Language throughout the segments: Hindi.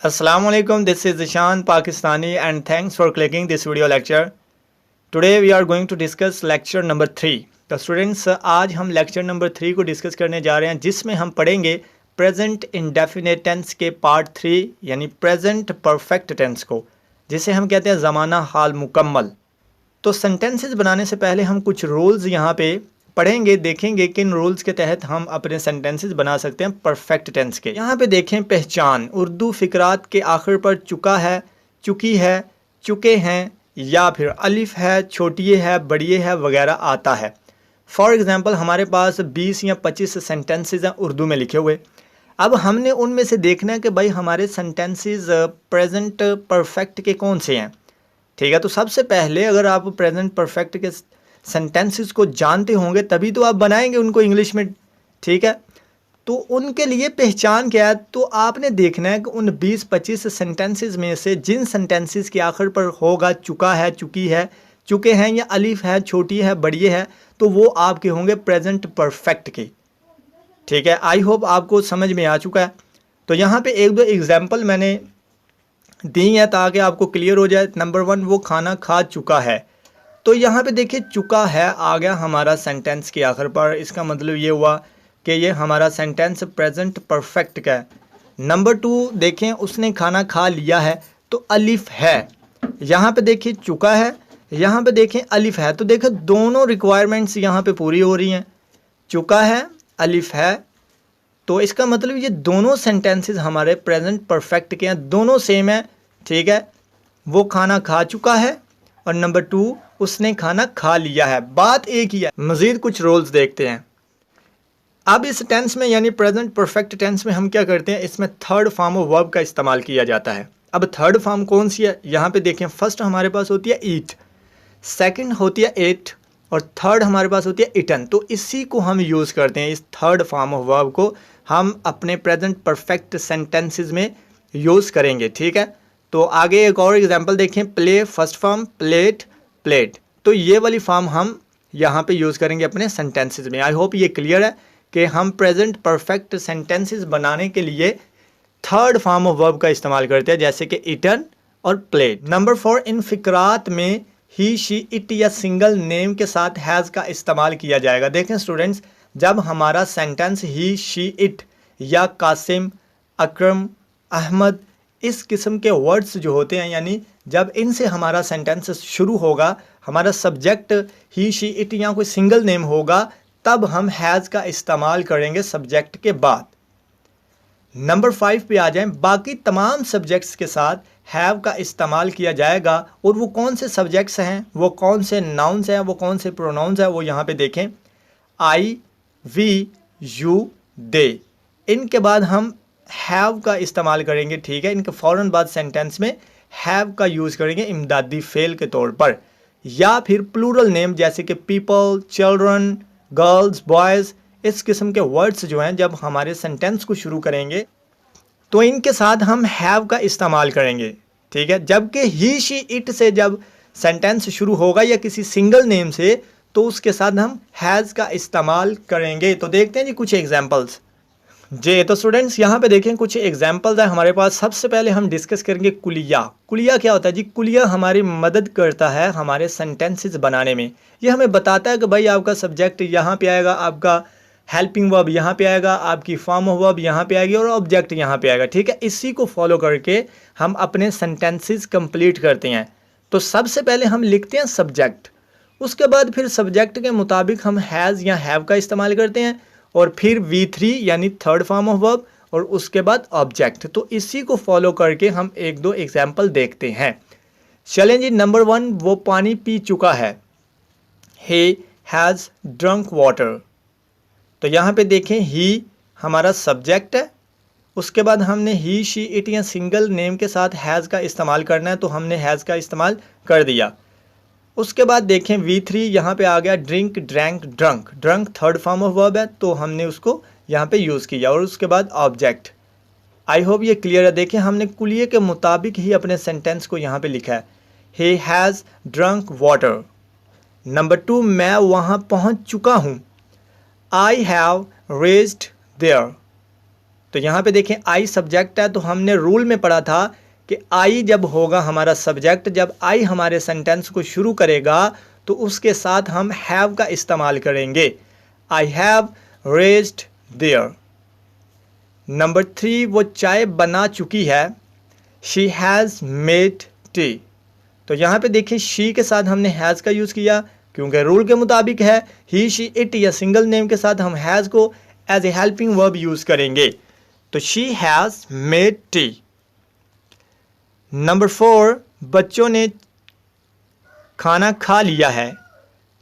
Assalamualaikum, this is Ishan Pakistani and thanks for clicking this video lecture. Today we are going to discuss lecture number 3. तो स्टूडेंट्स आज हम लेक्चर नंबर 3 को डिस्कस करने जा रहे हैं जिसमें हम पढ़ेंगे प्रेजेंट इंडेफिनिट टेंस के पार्ट 3 यानी प्रेजेंट परफेक्ट टेंस को, जिसे हम कहते हैं ज़माना हाल मुकम्मल। तो सेंटेंसेस बनाने से पहले हम कुछ रूल्स यहाँ पे पढ़ेंगे, देखेंगे किन रूल्स के तहत हम अपने सेंटेंसेस बना सकते हैं परफेक्ट टेंस के। यहाँ पे देखें पहचान, उर्दू फ़िक्रात के आखिर पर चुका है, चुकी है, चुके हैं या फिर अलिफ है, छोटिए है, बड़िए है वगैरह आता है। फॉर एग्ज़ाम्पल हमारे पास 20 या 25 सेंटेंसेस हैं उर्दू में लिखे हुए। अब हमने उनमें से देखना है कि भाई हमारे सेंटेंसेस प्रेजेंट परफेक्ट के कौन से हैं। ठीक है, तो सबसे पहले अगर आप प्रेजेंट परफेक्ट के सेंटेंसेस को जानते होंगे तभी तो आप बनाएंगे उनको इंग्लिश में। ठीक है, तो उनके लिए पहचान क्या है, तो आपने देखना है कि उन 20-25 सेंटेंसेस में से जिन सेंटेंसेस के आखिर पर होगा चुका है, चुकी है, चुके हैं या अलिफ है, छोटी है, बड़ी है, तो वो आपके होंगे प्रेजेंट परफेक्ट के। ठीक है, आई होप आपको समझ में आ चुका है। तो यहाँ पे एक दो एग्जाम्पल मैंने दी हैं ताकि आपको क्लियर हो जाए। नंबर 1, वो खाना खा चुका है। तो यहाँ पे देखिए चुका है आ गया हमारा सेंटेंस के आखिर पर, इसका मतलब ये हुआ कि ये हमारा सेंटेंस प्रेजेंट परफेक्ट का है। नंबर 2 देखें उसने खाना खा लिया है, तो अलिफ है। यहाँ पे देखिए चुका है, यहाँ पे देखें अलिफ है, तो देखें दोनों रिक्वायरमेंट्स यहाँ पे पूरी हो रही हैं। चुका है, अलिफ है, तो इसका मतलब ये दोनों सेंटेंसेस हमारे प्रेजेंट परफेक्ट के हैं, दोनों सेम है। ठीक है, वो खाना खा चुका है और नंबर 2 उसने खाना खा लिया है, बात एक ही है। मज़ीद कुछ रूल्स देखते हैं। अब इस टेंस में यानी प्रेजेंट परफेक्ट टेंस में हम क्या करते हैं, इसमें थर्ड फॉर्म ऑफ वर्ब का इस्तेमाल किया जाता है। अब थर्ड फॉर्म कौन सी है, यहाँ पे देखें फर्स्ट हमारे पास होती है ईट, सेकंड होती है एट और थर्ड हमारे पास होती है इटन। तो इसी को हम यूज़ करते हैं, इस थर्ड फॉर्म ऑफ वर्ब को हम अपने प्रेजेंट परफेक्ट सेंटेंसेस में यूज़ करेंगे। ठीक है, तो आगे एक और एग्जांपल देखें, play first form, plate plate, तो ये वाली फॉर्म हम यहाँ पे यूज़ करेंगे अपने सेंटेंसेस में। आई होप ये क्लियर है कि हम प्रेजेंट परफेक्ट सेंटेंसेस बनाने के लिए थर्ड फॉर्म ऑफ वर्ब का इस्तेमाल करते हैं, जैसे कि इटन और प्लेट। नंबर 4, इन फिक्रात में ही, शी, इट या सिंगल नेम के साथ हैज़ का इस्तेमाल किया जाएगा। देखें स्टूडेंट्स, जब हमारा सेंटेंस ही, शी, इट या कासिम, अकरम, अहमद इस किस्म के वर्ड्स जो होते हैं, यानी जब इनसे हमारा सेंटेंस शुरू होगा, हमारा सब्जेक्ट ही, शी, इट या कोई सिंगल नेम होगा, तब हम हैज़ का इस्तेमाल करेंगे सब्जेक्ट के बाद। नंबर 5 पे आ जाएं, बाकी तमाम सब्जेक्ट्स के साथ हैव का इस्तेमाल किया जाएगा। और वो कौन से सब्जेक्ट्स हैं, वो कौन से नाउन्स हैं, वो कौन से प्रोनाउंस हैं, वो यहाँ पे देखें, आई, वी, यू, दे, इनके बाद हम हैव का इस्तेमाल करेंगे। ठीक है, इनके फ़ौरन बाद सेंटेंस में हैव का यूज़ करेंगे इमदादी फेल के तौर पर, या फिर प्लूरल नेम जैसे कि पीपल, चिल्ड्रन, गर्ल्स, बॉयज़, इस किस्म के वर्ड्स जो हैं जब हमारे सेंटेंस को शुरू करेंगे तो इनके साथ हम हैव का इस्तेमाल करेंगे। ठीक है, जबकि ही, शी, इट से जब सेंटेंस शुरू होगा या किसी सिंगल नेम से, तो उसके साथ हम हैज़ का इस्तेमाल करेंगे। तो देखते हैं जी कुछ एग्जाम्पल्स जी। तो स्टूडेंट्स यहाँ पे देखें कुछ एग्जाम्पल्स हैं हमारे पास। सबसे पहले हम डिस्कस करेंगे कुलिया। कुलिया क्या होता है जी, कुलिया हमारी मदद करता है हमारे सेंटेंसेस बनाने में। ये हमें बताता है कि भाई आपका सब्जेक्ट यहाँ पे आएगा, आपका हेल्पिंग वर्ब यहाँ पे आएगा, आपकी फॉर्म ऑफ वर्ब यहाँ पे आएगी और ऑब्जेक्ट यहाँ पे आएगा। ठीक है, इसी को फॉलो करके हम अपने सेंटेंसेस कंप्लीट करते हैं। तो सबसे पहले हम लिखते हैं सब्जेक्ट, उसके बाद फिर सब्जेक्ट के मुताबिक हम हैज़ या हैव का इस्तेमाल करते हैं, और फिर V3 यानी थर्ड फॉर्म ऑफ वर्ब, और उसके बाद ऑब्जेक्ट। तो इसी को फॉलो करके हम एक दो एग्जाम्पल देखते हैं। चलें जी। नंबर 1, वो पानी पी चुका है, ही हैज़ ड्रंक वाटर। तो यहाँ पे देखें ही हमारा सब्जेक्ट है, उसके बाद हमने ही, शी, इट या सिंगल नेम के साथ हैज़ का इस्तेमाल करना है, तो हमने हैज़ का इस्तेमाल कर दिया। उसके बाद देखें V3 यहाँ पे आ गया, drink, drank, drunk, drunk third form of verb है, तो हमने उसको यहाँ पे यूज़ किया, और उसके बाद ऑब्जेक्ट। आई होप ये क्लियर है। देखें हमने कुलिये के मुताबिक ही अपने सेंटेंस को यहाँ पे लिखा है, he has drunk water. Number 2, मैं वहाँ पहुँच चुका हूँ, आई हैव रीच्ड देयर। तो यहाँ पे देखें आई सब्जेक्ट है, तो हमने रूल में पढ़ा था कि आई जब होगा हमारा सब्जेक्ट, जब आई हमारे सेंटेंस को शुरू करेगा तो उसके साथ हम हैव का इस्तेमाल करेंगे। I have raised there. Number 3, वो चाय बना चुकी है। She has made tea. तो यहाँ पे देखिए शी के साथ हमने हैज़ का यूज़ किया क्योंकि रूल के मुताबिक है ही शी इट या सिंगल नेम के साथ हम हैज़ को as a helping verb use करेंगे। तो she has made tea. Number 4, बच्चों ने खाना खा लिया है।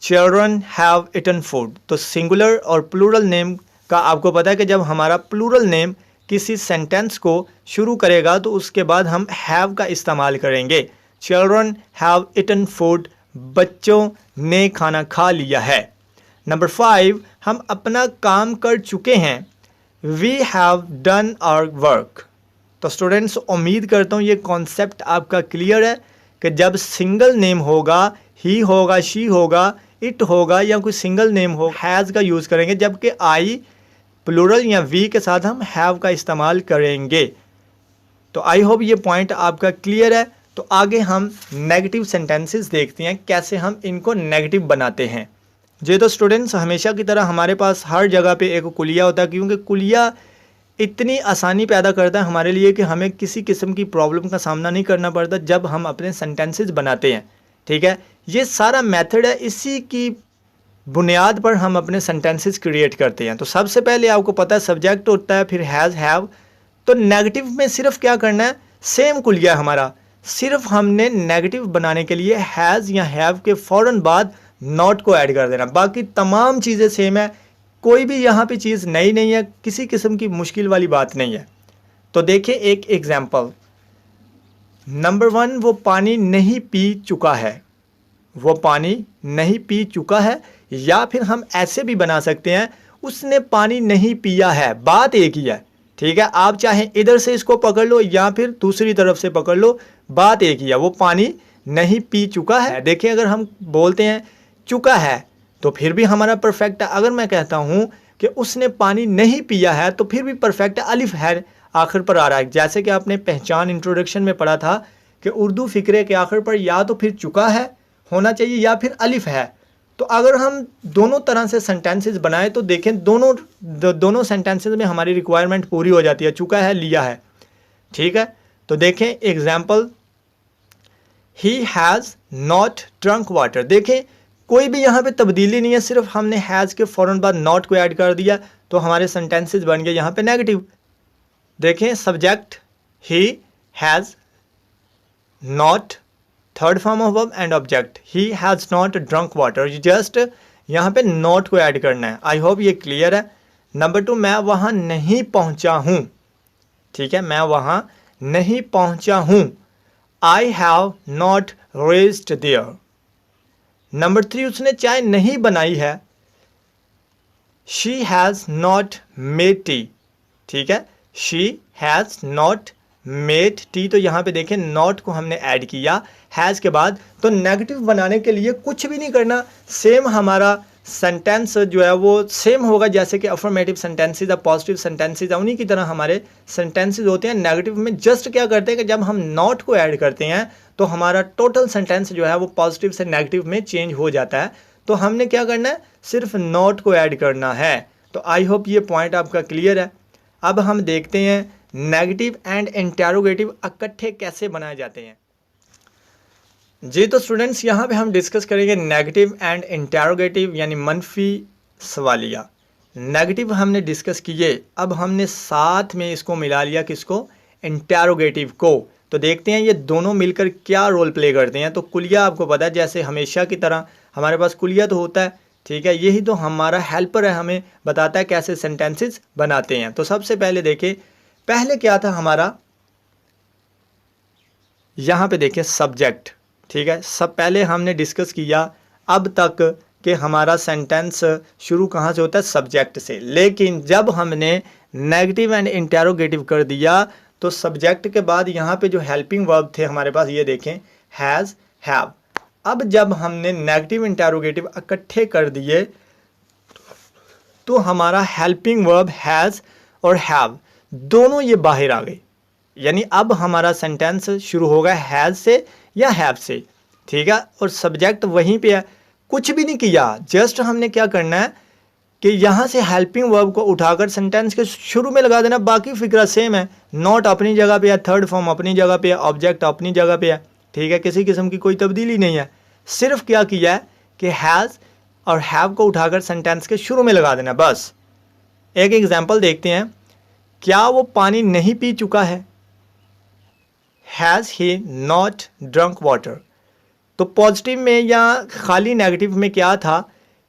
Children have eaten food. तो सिंगुलर और प्लूरल नेम का आपको पता है कि जब हमारा प्लूरल नेम किसी सेंटेंस को शुरू करेगा तो उसके बाद हम हैव का इस्तेमाल करेंगे। चिल्ड्रन हैव इटन फूड, बच्चों ने खाना खा लिया है। नंबर 5, हम अपना काम कर चुके हैं। We have done our work. तो स्टूडेंट्स उम्मीद करता हूँ ये कॉन्सेप्ट आपका क्लियर है कि जब सिंगल नेम होगा, ही होगा, शी होगा, इट होगा या कोई सिंगल नेम हो, हैज़ का यूज़ करेंगे, जबकि आई प्लूरल या वी के साथ हम हैव का इस्तेमाल करेंगे। तो आई होप ये पॉइंट आपका क्लियर है। तो आगे हम नेगेटिव सेंटेंसेस देखते हैं कैसे हम इनको नेगेटिव बनाते हैं। जी तो स्टूडेंट्स, हमेशा की तरह हमारे पास हर जगह पे एक कुलिया होता है, क्योंकि कुलिया इतनी आसानी पैदा करता है हमारे लिए कि हमें किसी किस्म की प्रॉब्लम का सामना नहीं करना पड़ता जब हम अपने सेंटेंसेस बनाते हैं। ठीक है, ये सारा मेथड है, इसी की बुनियाद पर हम अपने सेंटेंसेस क्रिएट करते हैं। तो सबसे पहले आपको पता है सब्जेक्ट होता है, फिर हैज़, हैव। तो नेगेटिव में सिर्फ क्या करना है, सेम कुलिया हमारा, सिर्फ हमने नेगेटिव बनाने के लिए हैज़ या हैव के फ़ौरन बाद नॉट को ऐड कर देना। बाकी तमाम चीज़ें सेम है, कोई भी यहाँ पे चीज़ नई नहीं है, किसी किस्म की मुश्किल वाली बात नहीं है। तो देखिए एक एग्जाम्पल। नंबर 1, वो पानी नहीं पी चुका है। वो पानी नहीं पी चुका है, या फिर हम ऐसे भी बना सकते हैं उसने पानी नहीं पिया है, बात एक ही है। ठीक है, आप चाहे इधर से इसको पकड़ लो या फिर दूसरी तरफ से पकड़ लो, बात एक ही है, वो पानी नहीं पी चुका है। देखिए अगर हम बोलते हैं चुका है तो फिर भी हमारा परफेक्ट है। अगर मैं कहता हूँ कि उसने पानी नहीं पिया है तो फिर भी परफेक्ट है, अलिफ है आखिर पर आ रहा है। जैसे कि आपने पहचान इंट्रोडक्शन में पढ़ा था कि उर्दू फ़िक्रे के आखिर पर या तो फिर चुका है होना चाहिए या फिर अलिफ है। तो अगर हम दोनों तरह से सेंटेंसेस बनाएं तो देखें दोनों सेंटेंसेस में हमारी रिक्वायरमेंट पूरी हो जाती है, चुका है, लिया है। ठीक है, तो देखें example, he has not drunk water. देखें कोई भी यहाँ पे तब्दीली नहीं है, सिर्फ हमने हैज़ के फ़ौरन बाद नॉट को ऐड कर दिया तो हमारे सेंटेंसेस बन गए यहाँ पे नेगेटिव। देखें subject he has, not third form of verb and object, he has not drunk water. Just यहाँ पे नॉट को ऐड करना है। आई होप ये क्लियर है। नंबर 2, मैं वहाँ नहीं पहुँचा हूँ। ठीक है, मैं वहाँ नहीं पहुँचा हूँ। I have not reached there. Number 3, उसने चाय नहीं बनाई है। She has not made tea. ठीक है, she has not made tea. तो यहाँ पे देखें नॉट को हमने ऐड किया हैज़ के बाद। तो नेगेटिव बनाने के लिए कुछ भी नहीं करना, सेम हमारा सेंटेंस जो है वो सेम होगा जैसे कि अफर्मेटिव सेंटेंसेस या पॉजिटिव सेंटेंसेस है, उन्हीं की तरह हमारे सेंटेंसेस होते हैं। नेगेटिव में जस्ट क्या करते हैं कि जब हम नॉट को ऐड करते हैं तो हमारा टोटल सेंटेंस जो है वो पॉजिटिव से नेगेटिव में चेंज हो जाता है। तो हमने क्या करना है, सिर्फ नॉट को ऐड करना है। तो आई होप ये पॉइंट आपका क्लियर है। अब हम देखते हैं नेगेटिव एंड इंटेरोगेटिव इकट्ठे कैसे बनाए जाते हैं। जी तो स्टूडेंट्स, यहाँ पे हम डिस्कस करेंगे नेगेटिव एंड इंटेरोगेटिव यानी मनफी सवालिया। नेगेटिव हमने डिस्कस किए, अब हमने साथ में इसको मिला लिया, किसको, इंटेरोगेटिव को। तो देखते हैं ये दोनों मिलकर क्या रोल प्ले करते हैं। तो कुलिया आपको पता है, जैसे हमेशा की तरह हमारे पास कुलिया तो होता है। ठीक है, यही तो हमारा हेल्पर है, हमें बताता है कैसे सेंटेंसेस बनाते हैं। तो सबसे पहले देखें, पहले क्या था हमारा, यहाँ पे देखें सब्जेक्ट। ठीक है, सब पहले हमने डिस्कस किया अब तक कि हमारा सेंटेंस शुरू कहाँ से होता है, सब्जेक्ट से। लेकिन जब हमने नेगेटिव एंड इंटेरोगेटिव कर दिया तो सब्जेक्ट के बाद यहाँ पे जो हेल्पिंग वर्ब थे हमारे पास, ये देखें हैज़, हैव। अब जब हमने नेगेटिव इंटेरोगेटिव इकट्ठे कर दिए तो हमारा हेल्पिंग वर्ब हैज़ और हैव दोनों ये बाहर आ गए, यानी अब हमारा सेंटेंस शुरू होगा हैज़ से या हैव से, ठीक है, और सब्जेक्ट वहीं पे है। कुछ भी नहीं किया, जस्ट हमने क्या करना है कि यहाँ से हेल्पिंग वर्ब को उठाकर सेंटेंस के शुरू में लगा देना, बाकी फिक्रा सेम है। नॉट अपनी जगह पे है, थर्ड फॉर्म अपनी जगह पे है, ऑब्जेक्ट अपनी जगह पे है, ठीक है, किसी किस्म की कोई तब्दीली नहीं है। सिर्फ क्या किया है कि हैज़ और हैव को उठाकर सेंटेंस के शुरू में लगा देना, बस। एक एग्जाम्पल देखते हैं, क्या वो पानी नहीं पी चुका है? Has he not drunk water. तो पॉजिटिव में या खाली नेगेटिव में क्या था?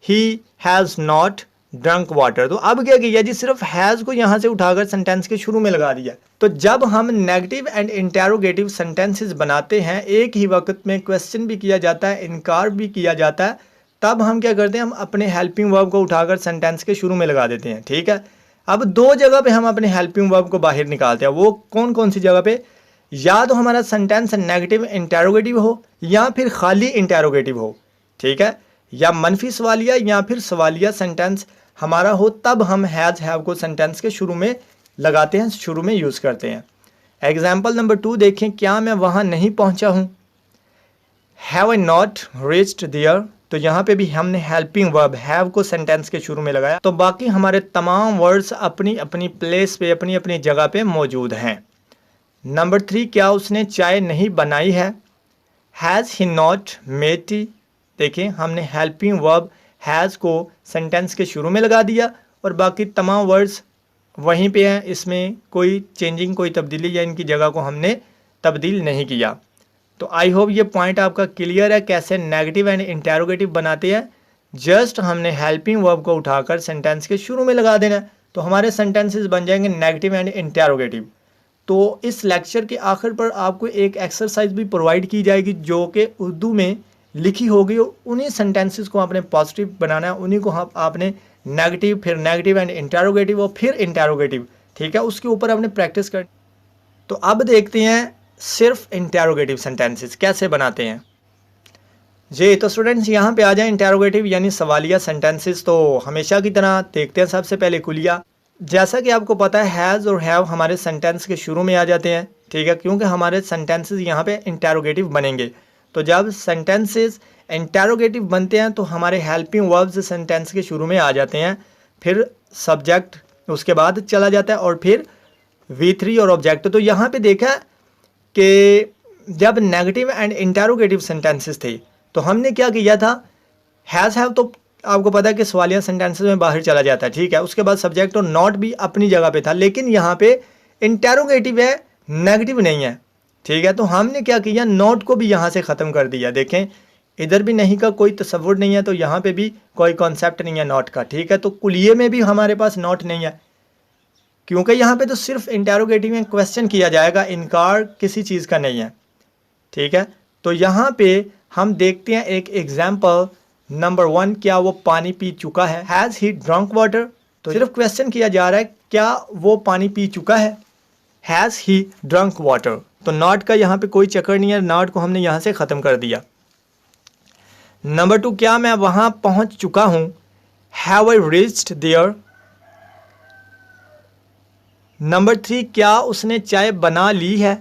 He has not drunk water. तो अब क्या किया जी, सिर्फ हैज़ को यहाँ से उठाकर सेंटेंस के शुरू में लगा दिया। तो जब हम नेगेटिव एंड इंटेरोगेटिव सेंटेंसेस बनाते हैं, एक ही वक्त में क्वेश्चन भी किया जाता है, इनकार भी किया जाता है, तब हम क्या करते हैं, हम अपने हेल्पिंग वर्ब को उठाकर सेंटेंस के शुरू में लगा देते हैं, ठीक है। अब दो जगह पे हम अपने हेल्पिंग वर्ब को बाहर निकालते हैं, वो कौन कौन सी जगह पे? या तो हमारा सेंटेंस नेगेटिव इंटेरोगेटिव हो या फिर खाली इंटेरोगेटिव हो, ठीक है, या मनफी सवालिया या फिर सवालिया सेंटेंस हमारा हो, तब हम हैज़ हैव को सेंटेंस के शुरू में लगाते हैं, शुरू में यूज़ करते हैं। एग्जाम्पल नंबर 2 देखें, क्या मैं वहाँ नहीं पहुँचा हूँ? Have I not reached there. तो यहाँ पे भी हमने हेल्पिंग वर्ब हैव को सेंटेंस के शुरू में लगाया। तो बाकी हमारे तमाम वर्ड्स अपनी अपनी प्लेस पे, अपनी अपनी जगह पे मौजूद हैं। नंबर 3, क्या उसने चाय नहीं बनाई है? Has he not made T. देखिए, हमने हेल्पिंग वर्ब हैज़ को सेंटेंस के शुरू में लगा दिया और बाकी तमाम वर्ड्स वहीं पे हैं, इसमें कोई चेंजिंग, कोई तब्दीली या इनकी जगह को हमने तब्दील नहीं किया। तो आई होप ये पॉइंट आपका क्लियर है, कैसे नेगेटिव एंड इंटेरोगेटिव बनाते हैं। जस्ट हमने हेल्पिंग वर्ब को उठाकर सेंटेंस के शुरू में लगा देना, तो हमारे सेंटेंसेस बन जाएंगे नेगेटिव एंड इंटेरोगेटिव। तो इस लेक्चर के आखिर पर आपको एक एक्सरसाइज भी प्रोवाइड की जाएगी जो कि उर्दू में लिखी होगी, उन्हीं सेंटेंसेस को आपने पॉजिटिव बनाना है, उन्हीं को आपने नेगेटिव, फिर नेगेटिव एंड इंटेरोगेटिव और फिर इंटेरोगेटिव, ठीक है, उसके ऊपर आपने प्रैक्टिस कर। तो अब देखते हैं सिर्फ इंटेरोगेटिव सेंटेंसेस कैसे बनाते हैं जी। तो स्टूडेंट्स यहाँ पे आ जाए, इंटेरोगेटिव यानी सवालिया सेंटेंसेस। तो हमेशा की तरह देखते हैं सबसे पहले कुलिया। जैसा कि आपको पता है, हैज़ और हैव हमारे सेंटेंस के शुरू में आ जाते हैं, ठीक है, क्योंकि हमारे सेंटेंसेस यहाँ पे इंटेरोगेटिव बनेंगे। तो जब सेंटेंसेस इंटेरोगेटिव बनते हैं तो हमारे हेल्पिंग वर्ब्स सेंटेंस के शुरू में आ जाते हैं, फिर सब्जेक्ट उसके बाद चला जाता है और फिर V3 और ऑब्जेक्ट। तो यहाँ पे देखा कि जब नेगेटिव एंड इंटेरोगेटिव सेंटेंसेस थे तो हमने क्या किया था, हैज़ हैव तो आपको पता है कि सवालिया सेंटेंसेस में बाहर चला जाता है, ठीक है, उसके बाद सब्जेक्ट और नॉट भी अपनी जगह पे था, लेकिन यहाँ पे इंटेरोगेटिव है, नेगेटिव नहीं है, ठीक है। तो हमने क्या किया, नॉट को भी यहाँ से ख़त्म कर दिया। देखें, इधर भी नहीं का कोई तस्वुर नहीं है, तो यहाँ पे भी कोई कॉन्सेप्ट नहीं है नॉट का, ठीक है। तो कुलिये में भी हमारे पास नॉट नहीं है, क्योंकि यहाँ पे तो सिर्फ इंटेरोगेटिव में क्वेश्चन किया जाएगा, इनकार किसी चीज़ का नहीं है, ठीक है। तो यहाँ पे हम देखते हैं एक एग्जाम्पल नंबर 1, क्या वो पानी पी चुका है? Has he drunk water. तो सिर्फ क्वेश्चन किया जा रहा है, क्या वो पानी पी चुका है? Has he drunk water. तो नॉट का यहाँ पे कोई चक्कर नहीं है, नॉट को हमने यहाँ से ख़त्म कर दिया। नंबर 2, क्या मैं वहाँ पहुँच चुका हूँ? Have I reached there. Number 3, क्या उसने चाय बना ली है?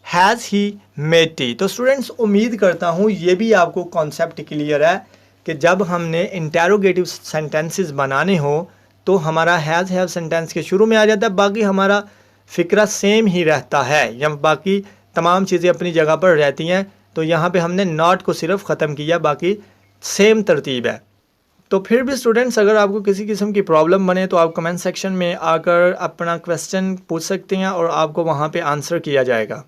Has he made tea. तो स्टूडेंट्स, उम्मीद करता हूँ ये भी आपको कॉन्सेप्ट क्लियर है कि जब हमने इंटेरोगेटिव सेंटेंसेस बनाने हो तो हमारा हैज़ हैव सेंटेंस के शुरू में आ जाता है, बाकी हमारा फ़िक्रा सेम ही रहता है, या बाकी तमाम चीज़ें अपनी जगह पर रहती हैं। तो यहाँ पे हमने नॉट को सिर्फ ख़त्म किया, बाकी सेम तरतीब है। तो फिर भी स्टूडेंट्स, अगर आपको किसी किस्म की प्रॉब्लम बने तो आप कमेंट सेक्शन में आकर अपना क्वेश्चन पूछ सकते हैं और आपको वहाँ पे आंसर किया जाएगा।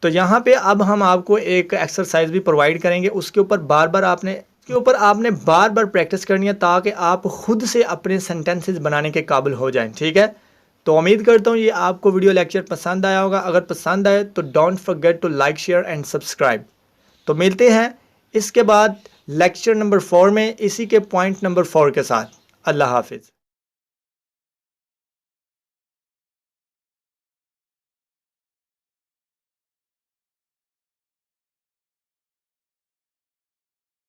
तो यहाँ पे अब हम आपको एक एक्सरसाइज भी प्रोवाइड करेंगे, उसके ऊपर बार बार आपने बार बार प्रैक्टिस करनी है ताकि आप खुद से अपने सेंटेंसेस बनाने के काबिल हो जाएं, ठीक है। तो उम्मीद करता हूँ ये आपको वीडियो लेक्चर पसंद आया होगा। अगर पसंद आए तो don't forget to like, share and subscribe. तो मिलते हैं इसके बाद लेक्चर नंबर 4 में, इसी के पॉइंट नंबर 4 के साथ। अल्लाह हाफिज़।